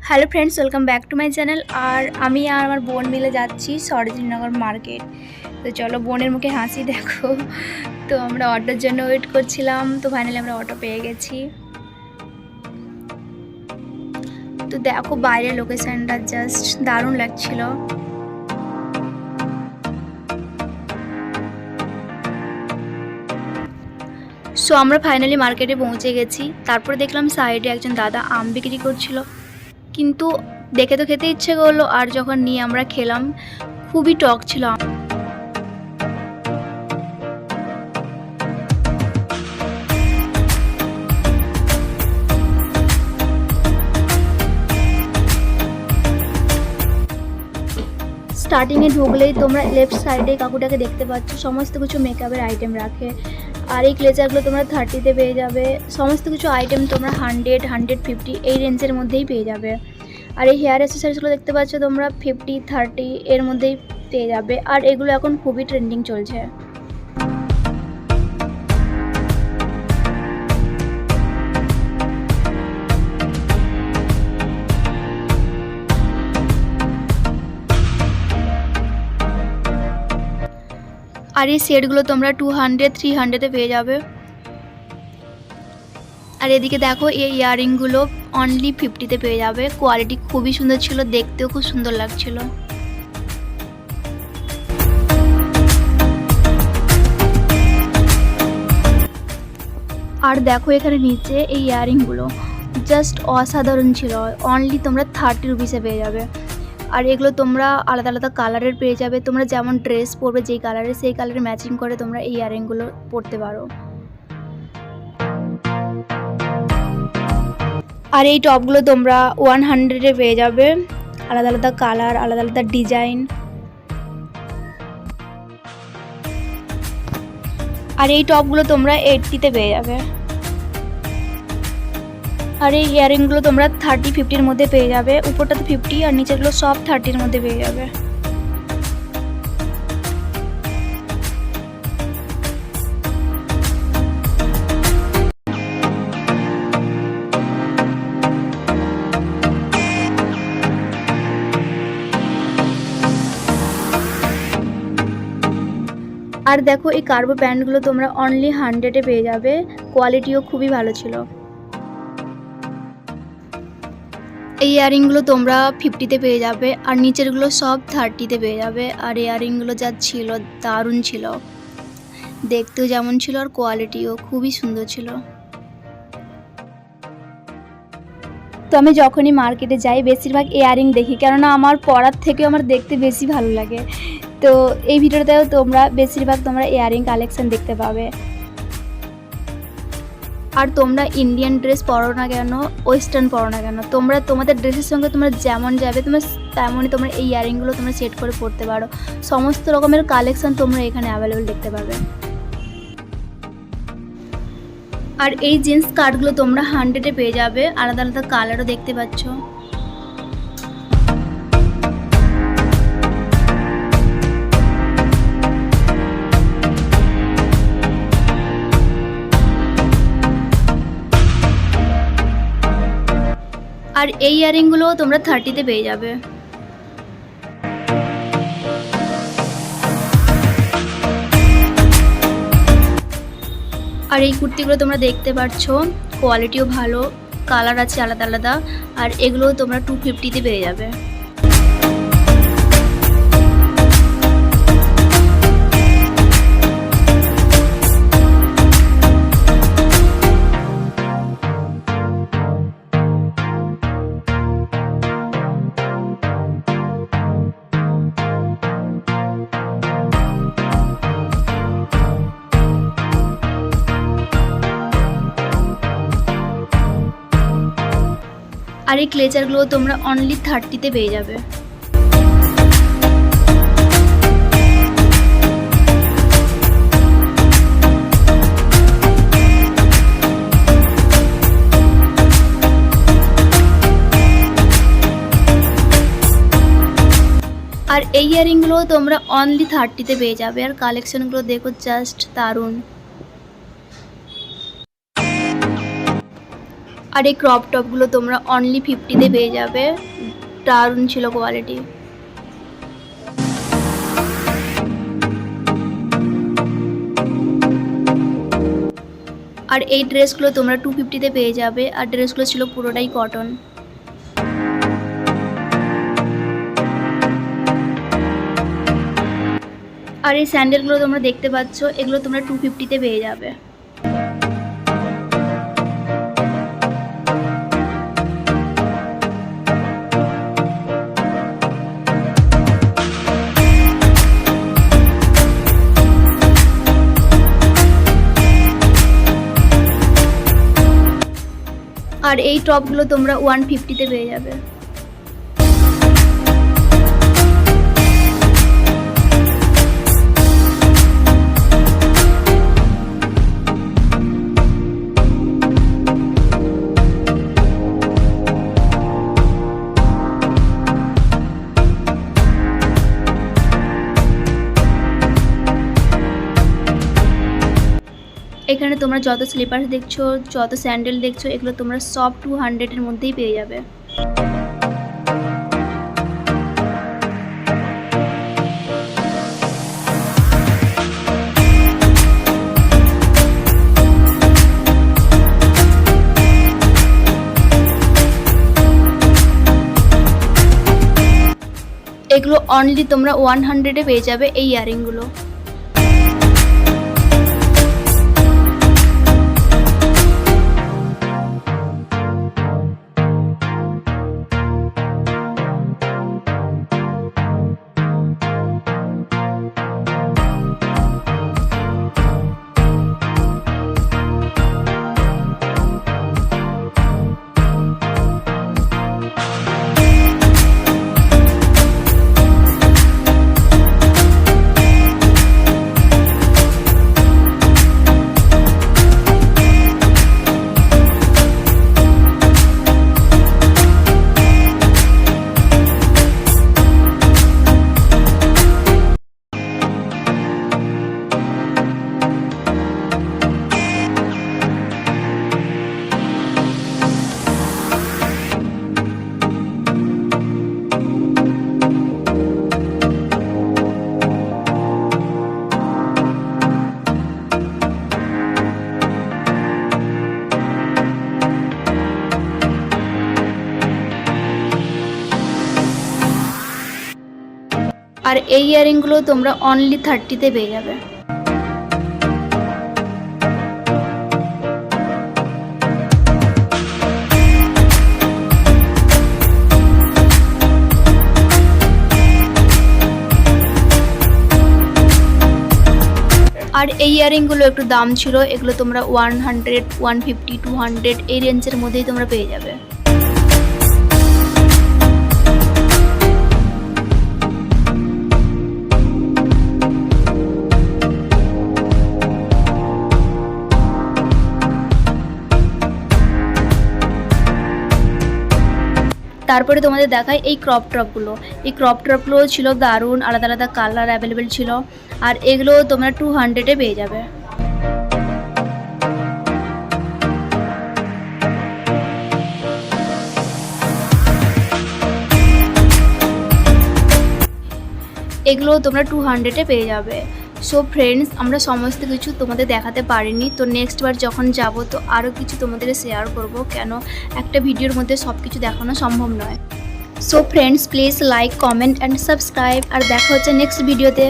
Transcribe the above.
Hello friends, welcome back to my channel. আর আমি আর আমার বোন মিলে যাচ্ছি সরোজিনীনগর মার্কেট। তো চলো, বোনের মুখে হাসি দেখো। তো আমরা অটোর জন্য ওয়েট করছিলাম, তো ফাইনালি আমরা অটো পেয়ে গেছি। তো দেখো বাইরের লোকেশনটা জাস্ট দারুণ লাগছিল। সো আমরা ফাইনালি মার্কেটে পৌঁছে গেছি। তারপরে দেখলাম সাইডে একজন দাদা আম বিক্রি করছিল, কিন্তু দেখে তো খেতে ইচ্ছে করলো, আর যখন নিয়ে আমরা খেলাম খুবই টক ছিল। স্টার্টিংয়ে ঢুকলেই তোমরা লেফট সাইডে কাকুটাকে দেখতে পাচ্ছ, সমস্ত কিছু মেকআপের আইটেম রাখে। আর এই ক্লেচারগুলো তোমরা 30-তে পেয়ে যাবে। সমস্ত কিছু আইটেম তোমরা 100-150 এই রেঞ্জের মধ্যেই পেয়ে যাবে। আর এই হেয়ার অ্যাক্সেসরিজগুলো দেখতে পাচ্ছ তোমরা 50-30 এর মধ্যেই পেয়ে যাবে। আর এগুলো এখন খুবই ট্রেন্ডিং চলছে। আর এই সেটগুলো তোমরা 200-300-তে পেয়ে যাবে। আর এদিকে দেখো এই ইয়াররিংগুলো অনলি 50-তে পেয়ে যাবে। কোয়ালিটি খুবই সুন্দর ছিল, দেখতেও খুব সুন্দর লাগছিল। আর দেখো এখানে নিচে এই ইয়াররিংগুলো জাস্ট অসাধারণ ছিল, অনলি তোমরা 30 রুপিসে পেয়ে যাবে। আর এগুলো তোমরা আলাদা আলাদা কালারের পেয়ে যাবে। তোমরা যেমন ড্রেস পরবে যেই কালারের, সেই কালারে ম্যাচিং করে তোমরা এই ইয়াররিংগুলো পরতে পারো। আর এই টপগুলো তোমরা 100-এ পেয়ে যাবে, আলাদা আলাদা কালার, আলাদা আলাদা ডিজাইন। আর এই টপগুলো তোমরা 80-তে পেয়ে যাবে। আর এই ইয়াররিংগুলো তোমরা 30-50-এর মধ্যে পেয়ে যাবে। উপরটাতে 50 আর নিচেগুলো সব 30-এর মধ্যে পেয়ে যাবে। আর দেখো এই কার্গো প্যান্টগুলো তোমরা অনলি 100-এ পেয়ে যাবে। কোয়ালিটিও খুবই ভালো ছিল। এই ইয়াররিংগুলো তোমরা 50-তে পেয়ে যাবে, আর নিচেরগুলো সব 30-তে পেয়ে যাবে। আর ইয়াররিংগুলো যা ছিল দারুণ ছিল, দেখতেও যেমন ছিল আর কোয়ালিটিও খুবই সুন্দর ছিল। তো আমি যখনই মার্কেটে যাই বেশিরভাগ ইয়াররিং দেখি, কেননা আমার পরার থেকেও আমার দেখতে বেশি ভালো লাগে। তো এই ভিডিওটাতেও তোমরা বেশিরভাগ তোমরা ইয়াররিং কালেকশন দেখতে পাবে। আর তোমরা ইন্ডিয়ান ড্রেস পরো না কেন, ওয়েস্টার্ন পরো না কেন, তোমরা তোমাদের ড্রেসের সঙ্গে তোমরা যেমন যাবে তোমরা তেমনই তোমরা এই ইয়াররিংগুলো তোমরা সেট করে পরতে পারো। সমস্ত রকমের কালেকশন তোমরা এখানে অ্যাভেলেবেল দেখতে পাবে। আর এই জিন্স কার্টগুলো তোমরা 100-এ পেয়ে যাবে, আলাদা আলাদা কালারও দেখতে পাচ্ছ। আর এই ইয়াররিংগুলো তোমরা 30-তে পেয়ে যাবে। আর এই কুর্তিগুলো তোমরা দেখতে পাচ্ছ, কোয়ালিটিও ভালো, কালার আছে আলাদা আলাদা। আর এগুলো তোমরা 250-তে পেয়ে যাবে। আর এই ক্লেচারগুলো তোমরা অনলি 30-তে পেয়ে যাবে। আর এই ইয়াররিংগুলো তোমরা অনলি 30-তে পেয়ে যাবে। আর কালেকশনগুলো দেখো জাস্ট দারুণ। আর এই ক্রপ টপগুলো তোমরা অনলি 50-তে পেয়ে যাবে। দারুণ ছিল কোয়ালিটি। আর এই ড্রেসগুলো তোমরা 250-তে পেয়ে যাবে। আর ড্রেসগুলো ছিল পুরোটাই কটন। আর এই স্যান্ডেলগুলো তোমরা দেখতে পাচ্ছ, এগুলো তোমরা 250-তে পেয়ে যাবে। আর এই টপগুলো তোমরা 150-তে পেয়ে যাবে। এখানে তোমরা যত স্লিপার্স দেখছো, যত স্যান্ডেল দেখছো, এগুলো তোমরা সব 200-এর মধ্যেই পেয়ে যাবে। এগুলো অনলি তোমরা 100-এ পেয়ে যাবে এই ইয়ারিংগুলো। আর এই ইয়ারিংগুলো তোমরা অনলি 30-তে পেয়ে যাবে। আর এই ইয়ারিংগুলো একটু দাম ছিল, এগুলো তোমরা 100, 150, 200 এই রেঞ্জের মধ্যেই তোমরা পেয়ে যাবে। তারপরে তোমাদের দেখাই এই ক্রপ টপগুলো। এই ক্রপ টপগুলো ছিল দারুণ, আলাদা আলাদা কালার অ্যাভেলেবেল ছিল। আর এগুলো তোমরা 200-এ পেয়ে যাবে। এগুলো তোমরা 200-এ পেয়ে যাবে। সো ফ্রেন্ডস, আমরা সমস্ত কিছু তোমাদের দেখাতে পারিনি, তো নেক্সট বার যখন যাব তো আরও কিছু তোমাদের শেয়ার করব, কেন একটা ভিডিওর মধ্যে সব কিছু দেখানো সম্ভব নয়। So friends, please like, comment and subscribe. আর দেখা হচ্ছে নেক্সট ভিডিওতে।